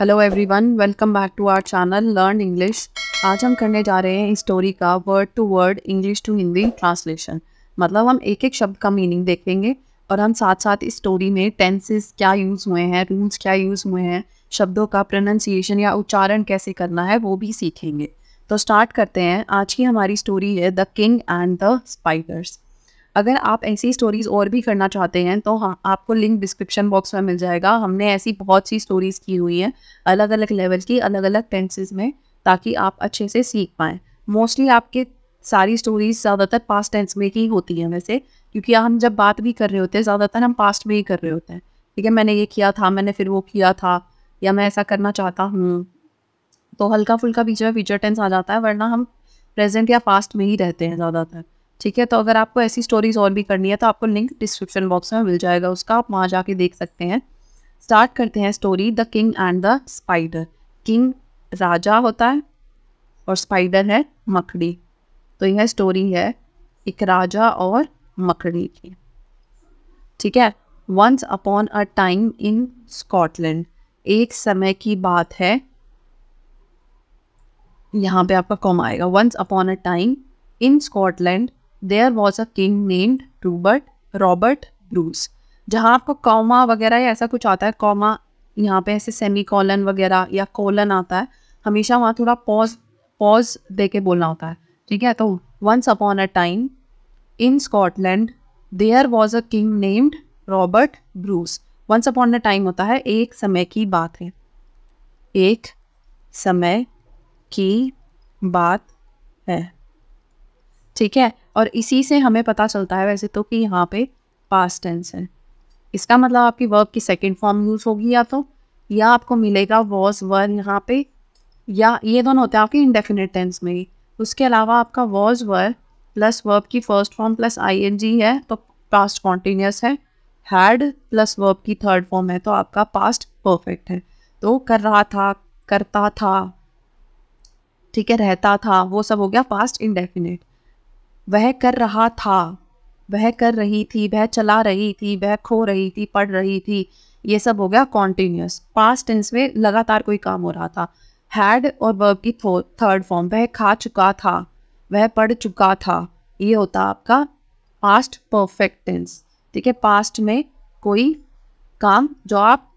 Hello everyone, welcome back to our channel learn English. आज हम करने जा रहे हैं इस स्टोरी का word to word English to Hindi translation. मतलब हम एक एक शब्द का मीनिंग देखेंगे और हम साथ साथ इस स्टोरी में टेंसेस क्या यूज़ हुए हैं, रूल्स क्या यूज़ हुए हैं, शब्दों का प्रोनाउंसिएशन या उच्चारण कैसे करना है वो भी सीखेंगे। तो स्टार्ट करते हैं। आज की हमारी स्टोरी है the king and the spiders. अगर आप ऐसी स्टोरीज़ और भी करना चाहते हैं तो हाँ, आपको लिंक डिस्क्रिप्शन बॉक्स में मिल जाएगा। हमने ऐसी बहुत सी स्टोरीज़ की हुई हैं अलग अलग लेवल की, अलग अलग टेंसेस में, ताकि आप अच्छे से सीख पाएँ। मोस्टली आपके सारी स्टोरीज़ ज़्यादातर पास्ट टेंस में ही होती हैं वैसे, क्योंकि हम जब बात भी कर रहे होते हैं ज़्यादातर हम पास्ट में ही कर रहे होते हैं। ठीक है, मैंने ये किया था, मैंने फिर वो किया था, या मैं ऐसा करना चाहता हूँ, तो हल्का फुल्का बीच में फ्यूचर टेंस आ जाता है, वरना हम प्रेजेंट या पास्ट में ही रहते हैं ज़्यादातर। ठीक है, तो अगर आपको ऐसी स्टोरीज और भी करनी है तो आपको लिंक डिस्क्रिप्शन बॉक्स में मिल जाएगा, उसका आप वहाँ जाके देख सकते हैं। स्टार्ट करते हैं story the king and the spider. King राजा होता है और स्पाइडर है मकड़ी। तो यह स्टोरी है एक राजा और मकड़ी की। ठीक है, once upon a time in Scotland. एक समय की बात है, यहाँ पे आपका कॉमा आएगा। Once upon a time in Scotland there was a king named Robert Bruce. जहाँ आपको कॉमा वगैरह या ऐसा कुछ आता है, कॉमा यहाँ पे ऐसे सेमी कॉलन वगैरह या कोलन आता है, हमेशा वहाँ थोड़ा पॉज दे के बोलना होता है। ठीक है, तो once upon a time in Scotland there was a king named Robert Bruce. Once upon a time होता है एक समय की बात है, एक समय की बात है। ठीक है, और इसी से हमें पता चलता है वैसे तो कि यहाँ पे पास्ट टेंस है। इसका मतलब आपकी वर्ब की सेकंड फॉर्म यूज होगी, या आपको मिलेगा वॉज वर यहाँ पे, या ये दोनों होते हैं आपके इंडेफिनिट टेंस में ही। उसके अलावा आपका वॉज वर प्लस वर्ब की फर्स्ट फॉर्म प्लस आईएनजी है तो पास्ट कॉन्टिन्यूस है। हैड प्लस वर्ब की थर्ड फॉर्म है तो आपका पास्ट परफेक्ट है। तो कर रहा था, करता था, ठीक है, रहता था, वो सब हो गया पास्ट इंडेफिनिट। वह कर रहा था, वह कर रही थी, वह चला रही थी, वह खो रही थी, पढ़ रही थी, ये सब हो गया कॉन्टिन्यूस। पास्ट टेंस में लगातार कोई काम हो रहा था। हैड और वर्ब की थर्ड फॉर्म, वह खा चुका था, वह पढ़ चुका था, ये होता आपका पास्ट परफेक्ट टेंस। ठीक है, पास्ट में कोई काम जो आप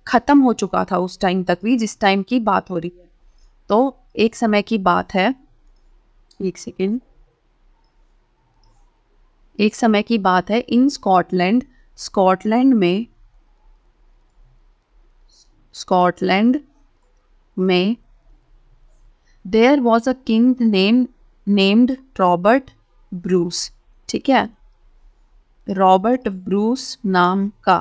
खत्म हो चुका था उस टाइम तक भी जिस टाइम की बात हो रही है। तो एक समय की बात है, एक सेकेंड, एक समय की बात है इन स्कॉटलैंड, स्कॉटलैंड में there was a king named Robert Bruce. ठीक है, रॉबर्ट ब्रूस नाम का,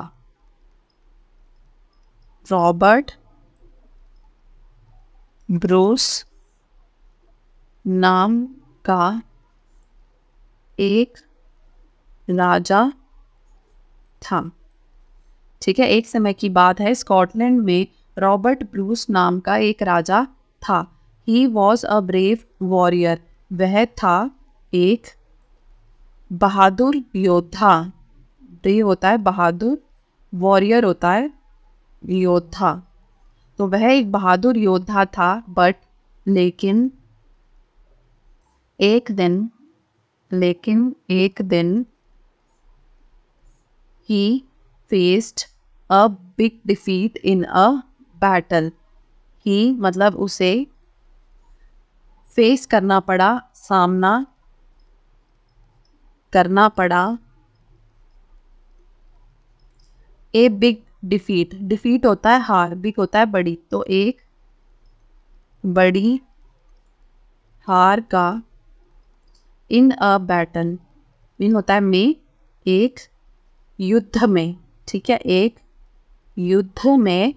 रॉबर्ट ब्रूस नाम का एक राजा था। ठीक है, एक समय की बात है स्कॉटलैंड में रॉबर्ट ब्रूस नाम का एक राजा था। He was a brave warrior. वह था एक बहादुर योद्धा। ब्रेव होता है बहादुर, वॉरियर होता है योद्धा। तो वह एक बहादुर योद्धा था, बट लेकिन एक दिन he faced a big defeat in a battle. he मतलब उसे फेस करना पड़ा, सामना करना पड़ा। ए बिग डिफीट, डिफीट होता है हार, बिग होता है बड़ी, तो एक बड़ी हार का, इन अ बैटल, इन होता है में, एक युद्ध में। ठीक है, एक युद्ध में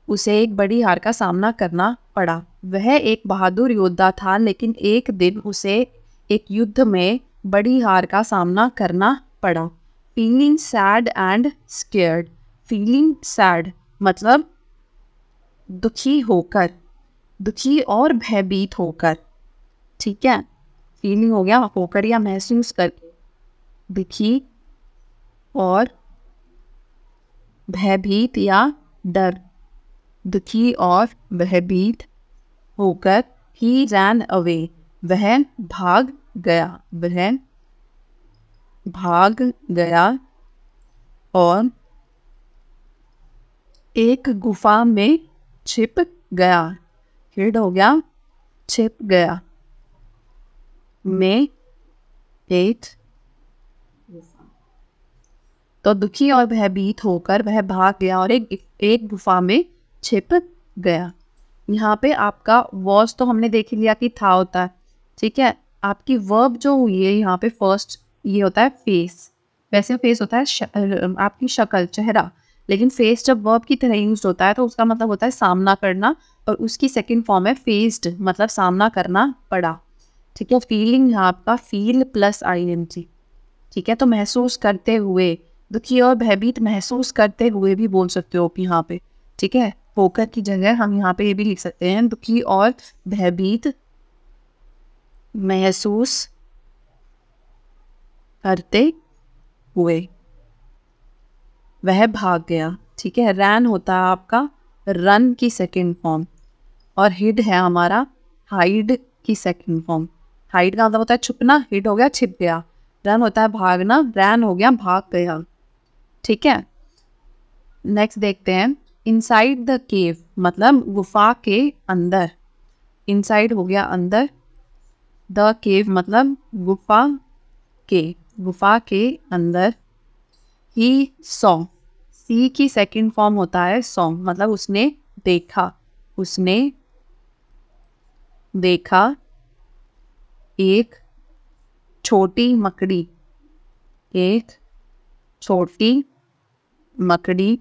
उसे एक बड़ी हार का सामना करना पड़ा। वह एक बहादुर योद्धा था, लेकिन एक दिन उसे एक युद्ध में बड़ी हार का सामना करना पड़ा। Feeling sad and scared. Feeling sad मतलब दुखी होकर, दुखी और भयभीत होकर। ठीक है, फीलिंग हो गया होकर या महसूस करके, दुखी और भयभीत या डर, दुखी और भयभीत होकर ही रैन अवे, वह भाग गया, वह भाग गया और एक गुफा में छिप गया। हिड हो गया, छिप गया, में एक, तो दुखी और भयभीत होकर वह भाग गया और एक गुफा में छिप गया। यहाँ पे आपका वॉज तो हमने देख लिया कि था होता है, ठीक है। आपकी वर्ब जो हुई है यहाँ पे फर्स्ट, ये होता है फेस। वैसे फेस होता है आपकी शक्ल, चेहरा, लेकिन फेस जब वर्ब की तरह यूज होता है तो उसका मतलब होता है सामना करना, और उसकी सेकंड फॉर्म है फेस्ड, मतलब सामना करना पड़ा, ठीक है। फीलिंग है आपका फील प्लस ING, ठीक है। तो महसूस करते हुए, दुखी और भयभीत महसूस करते हुए भी बोल सकते हो आप यहाँ पे, ठीक है। होकर की जगह हम यहाँ पे ये भी लिख सकते हैं, दुखी और भयभीत महसूस करते हुए वह भाग गया, ठीक है। रैन होता है आपका रन की सेकंड फॉर्म, और हिड है हमारा हाइड की सेकंड फॉर्म। हाइड का मतलब होता है छुपना, हिड हो गया छिप गया, रन होता है भागना, रैन हो गया भाग गया, ठीक है। नेक्स्ट देखते हैं, इनसाइड द केव मतलब गुफा के अंदर। इनसाइड हो गया अंदर, द केव मतलब गुफा के अंदर। ही सॉ, सी की सेकंड फॉर्म होता है सॉ, मतलब उसने देखा, उसने देखा एक छोटी मकड़ी, एक छोटी मकड़ी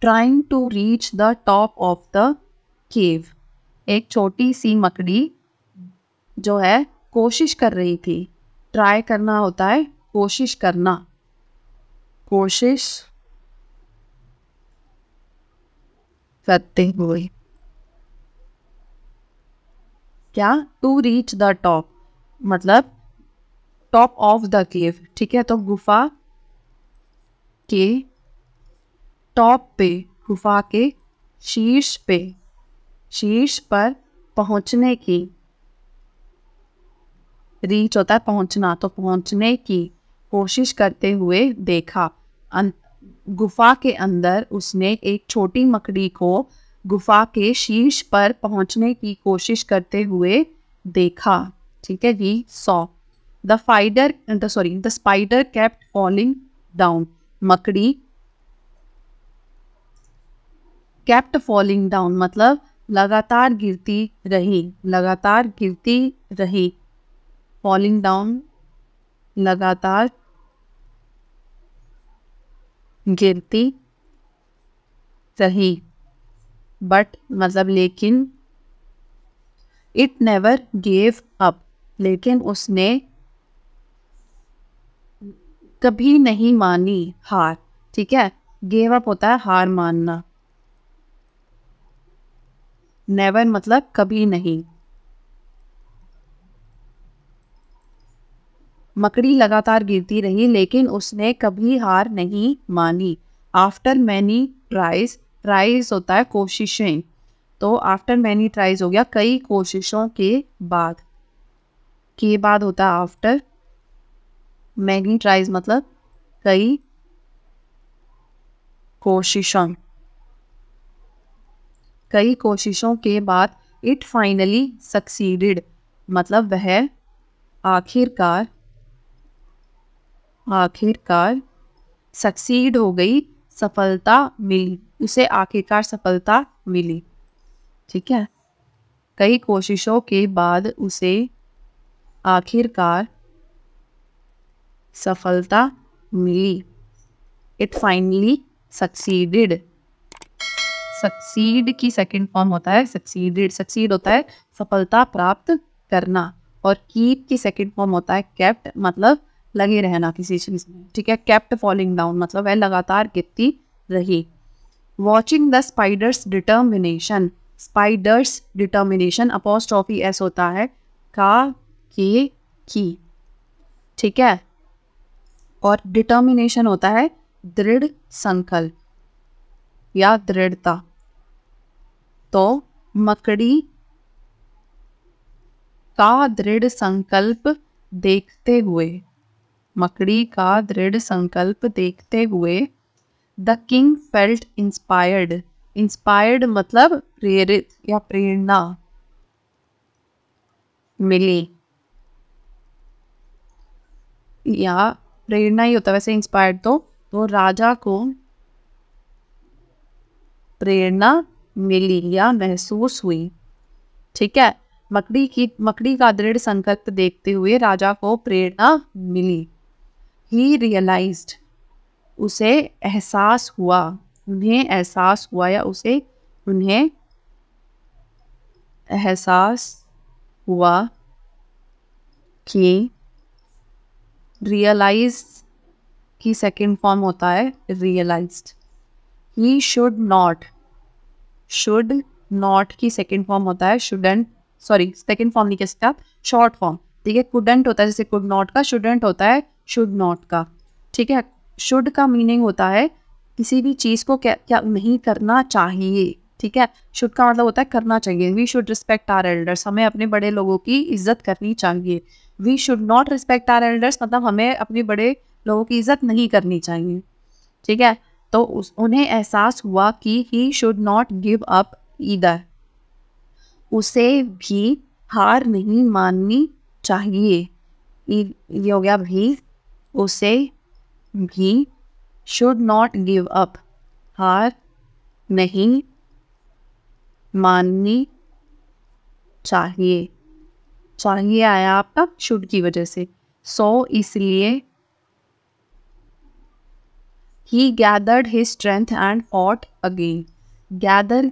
trying to reach the top of the cave. एक छोटी सी मकड़ी जो है कोशिश कर रही थी। ट्राई करना होता है कोशिश करना, कोशिश करते हुए, क्या, टू रीच द टॉप मतलब टॉप ऑफ द केव, ठीक है। तो गुफा के टॉप पे, गुफा के शीर्ष पे, शीर्ष पर पहुंचने की, रीच होता है पहुंचना, तो पहुंचने की कोशिश करते हुए देखा। गुफा के अंदर उसने एक छोटी मकड़ी को गुफा के शीर्ष पर पहुंचने की कोशिश करते हुए देखा, ठीक है जी। Saw the spider kept falling down, मकड़ी केप्ट फॉलिंग डाउन मतलब लगातार गिरती रही, लगातार गिरती रही। फॉलिंग डाउन लगातार गिरती रही, बट मतलब लेकिन, इट नेवर गेव अप लेकिन उसने कभी नहीं मानी हार, ठीक है। गेव अप होता है हार मानना, नेवर मतलब कभी नहीं। मकड़ी लगातार गिरती रही लेकिन उसने कभी हार नहीं मानी। आफ्टर मैनी ट्राइज, ट्राइज होता है कोशिशें, तो आफ्टर मैनी ट्राइज हो गया कई कोशिशों के बाद, के बाद होता है आफ्टर। मैनी ट्राइज मतलब कई कोशिशों, कई कोशिशों के बाद। इट फाइनली सक्सीडेड मतलब वह आखिरकार, आखिरकार सक्सीड हो गई, सफलता मिली, उसे आखिरकार सफलता मिली, ठीक है। कई कोशिशों के बाद उसे आखिरकार सफलता मिली। इट फाइनली सक्सीडेड, सक्सीड की सेकंड फॉर्म होता है सक्सीडेड। सक्सीड होता है सफलता प्राप्त करना, और कीप की सेकंड फॉर्म होता है केप्ट मतलब लगे रहना किसी चीज में, ठीक है। केप्ट फॉलिंग डाउन मतलब वह लगातार गिरती रही। Watching the spiders determination, spiders determination apostrophe S होता है का के की, ठीक है। और डिटर्मिनेशन होता है दृढ़ संकल्प, या दृढ़ता। तो मकड़ी का दृढ़ संकल्प देखते हुए, मकड़ी का दृढ़ संकल्प देखते हुए the king felt inspired. Inspired मतलब प्रेरित या प्रेरणा मिली, या प्रेरणा ही होता है वैसे इंस्पायर्ड। तो राजा को प्रेरणा मिली या महसूस हुई। ठीक है, मकड़ी का दृढ़ संकल्प देखते हुए राजा को प्रेरणा मिली। ही रियलाइज्ड, उसे एहसास हुआ, उन्हें एहसास हुआ या उन्हें एहसास हुआ कि रियलाइज की सेकंड फॉर्म होता है रियलाइज्ड। ही शुड नॉट की सेकंड फॉर्म होता है शुडंट, सॉरी सेकंड फॉर्म नहीं कह सकते आप, शॉर्ट फॉर्म। ठीक है, कुडंट होता है जैसे कुड नॉट का, शुडंट होता है शुड नॉट का। ठीक है, शुड का मीनिंग होता है किसी भी चीज़ को क्या नहीं करना चाहिए। ठीक है, शुड का मतलब होता है करना चाहिए। We should respect our elders, हमें अपने बड़े लोगों की इज्जत करनी चाहिए। We should not respect our elders मतलब हमें अपने बड़े लोगों की इज्जत नहीं करनी चाहिए। ठीक है, तो उन्हें एहसास हुआ कि he should not give up either, उसे भी हार नहीं माननी चाहिए। ये हो गया भी, उसे भी शुड नॉट गिव अप, हार नहीं माननी चाहिए। चाहिए आया आपका शुड की वजह से, सो इसलिए ही gathered his strength and fought again. Gather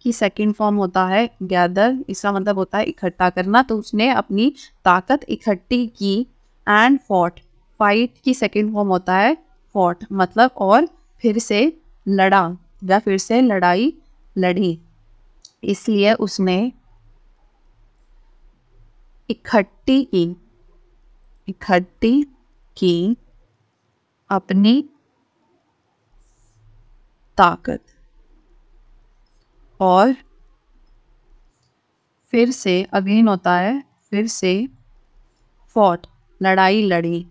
की सेकंड फॉर्म होता है गैदर, इसका मतलब होता है इकट्ठा करना। तो उसने अपनी ताकत इकट्ठी की। एंड फॉट, फाइट की सेकंड फॉर्म होता है फॉट मतलब और फिर से लड़ा या फिर से लड़ाई लड़ी। इसलिए उसने इकट्ठी की अपनी ताकत और फिर से अगेन होता है फिर से फॉट, लड़ाई लड़ी।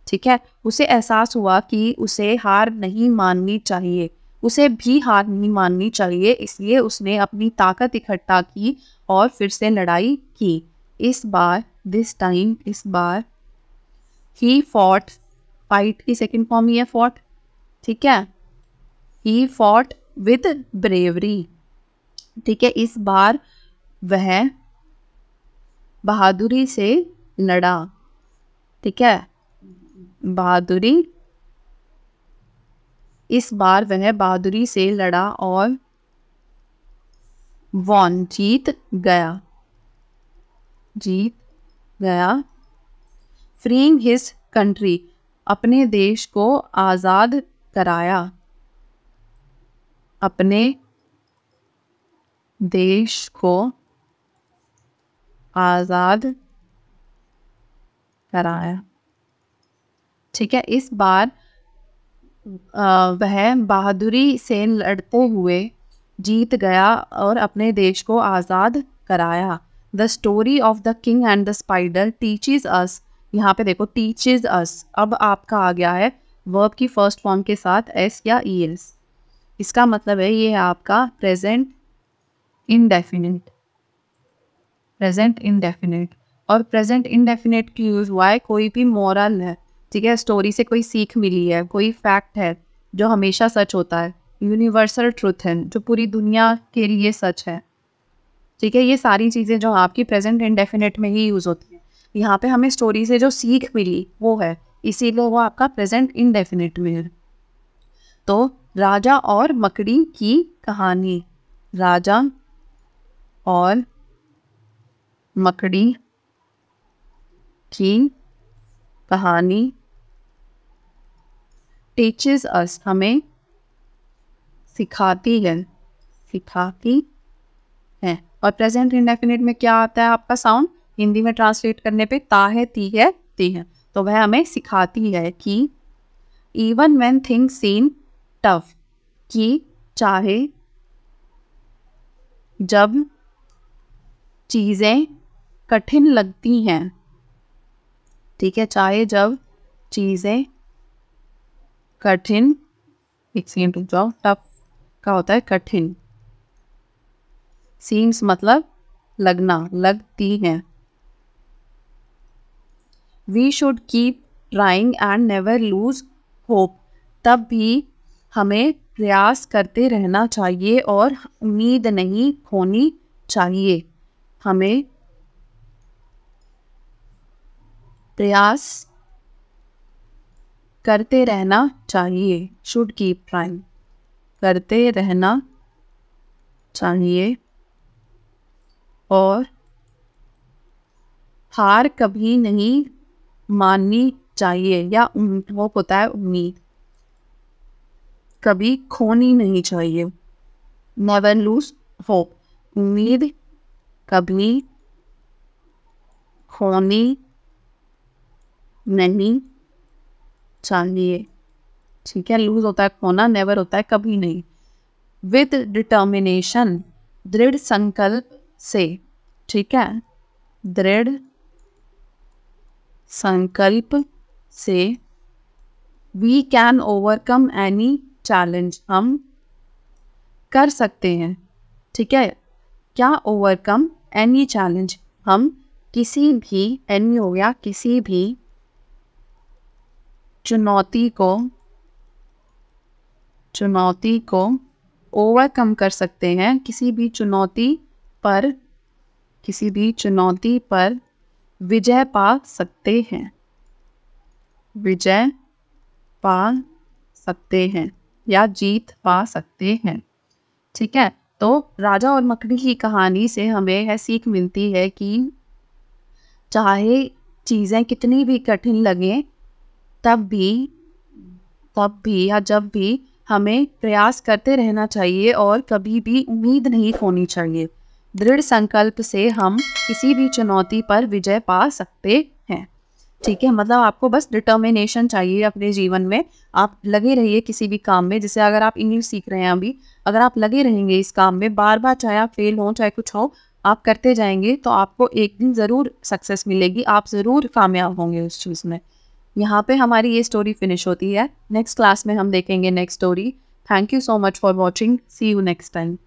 ठीक है, उसे एहसास हुआ कि उसे हार नहीं माननी चाहिए, उसे भी हार नहीं माननी चाहिए। इसलिए उसने अपनी ताकत इकट्ठा की और फिर से लड़ाई की। इस बार ही फॉट, फाइट की सेकंड फॉर्म ही है फॉट। ठीक है, ही फॉट विद ब्रेवरी। ठीक है, इस बार वह बहादुरी से लड़ा। ठीक है, इस बार वह बहादुरी से लड़ा और वॉन, जीत गया। फ्रीइंग हिज कंट्री, अपने देश को आज़ाद कराया। अपने देश को आज़ाद कराया। ठीक है, इस बार वह बहादुरी से लड़ते हुए जीत गया और अपने देश को आज़ाद कराया। The story of the king and the spider teaches us, यहाँ पे देखो टीचेज अस, अब आपका आ गया है वर्ब की फर्स्ट फॉर्म के साथ एस या ई एस। इसका मतलब है ये है आपका प्रेजेंट इंडेफिनिट। और प्रेजेंट इंडेफिनिट की यूज़ हुआ है कोई भी मॉरल है। ठीक है, स्टोरी से कोई सीख मिली है, कोई फैक्ट है जो हमेशा सच होता है, यूनिवर्सल ट्रुथ है जो पूरी दुनिया के लिए सच है। ठीक है, ये सारी चीज़ें जो आपकी प्रेजेंट इंडेफिनिट में ही यूज़ होती हैं। यहाँ पे हमें स्टोरी से जो सीख मिली वो है, इसीलिए वो आपका प्रेजेंट इंडेफिनिट में है। तो राजा और मकड़ी की कहानी, राजा और मकड़ी की कहानी टीचेस अस, हमें सिखाती है। और प्रेजेंट इंडेफिनिट में क्या आता है आपका साउंड, हिंदी में ट्रांसलेट करने पे ता है, ती है, ती है। तो वह हमें सिखाती है कि even when things seam tough, कि चाहे जब चीज़ें कठिन लगती हैं, ठीक है, चाहे जब चीज़ें कठिन, एक सेकेंड रुक जाओ, टफ का होता है कठिन, सीम्स मतलब लगना, लगती हैं। We should keep trying and never lose hope, तब भी हमें प्रयास करते रहना चाहिए और उम्मीद नहीं खोनी चाहिए। हमें प्रयास करते रहना चाहिए, शुड कीप ट्राइंग, करते रहना चाहिए और हार कभी नहीं माननी चाहिए, या होप होता है उम्मीद, कभी खोनी नहीं चाहिए। नेवर लूज होप, उम्मीद कभी खोनी नहीं चाहिए, ठीक है। लूज होता है खोना, नेवर होता है कभी नहीं। विद डिटर्मिनेशन, दृढ़ संकल्प से, ठीक है, दृढ़ संकल्प से। We can overcome any challenge, हम कर सकते हैं, ठीक है। क्या ओवरकम, एनी चैलेंज, हम किसी भी, एनी हो गया किसी भी चुनौती को ओवरकम कर सकते हैं, किसी भी चुनौती पर विजय पा सकते हैं, विजय पा सकते हैं या जीत पा सकते हैं, ठीक है। तो राजा और मकड़ी की कहानी से हमें यह सीख मिलती है कि चाहे चीज़ें कितनी भी कठिन लगें, तब भी या जब भी हमें प्रयास करते रहना चाहिए और कभी भी उम्मीद नहीं खोनी चाहिए। दृढ़ संकल्प से हम किसी भी चुनौती पर विजय पा सकते हैं, ठीक है। मतलब आपको बस डिटर्मिनेशन चाहिए अपने जीवन में, आप लगे रहिए किसी भी काम में। जैसे अगर आप इंग्लिश सीख रहे हैं अभी, अगर आप लगे रहेंगे इस काम में बार बार, चाहे आप फेल हो चाहे कुछ हो, आप करते जाएंगे तो आपको एक दिन ज़रूर सक्सेस मिलेगी, आप ज़रूर कामयाब होंगे उस चीज़ में। यहाँ पे हमारी ये स्टोरी फिनिश होती है। नेक्स्ट क्लास में हम देखेंगे next story. Thank you so much for watching, see you next time.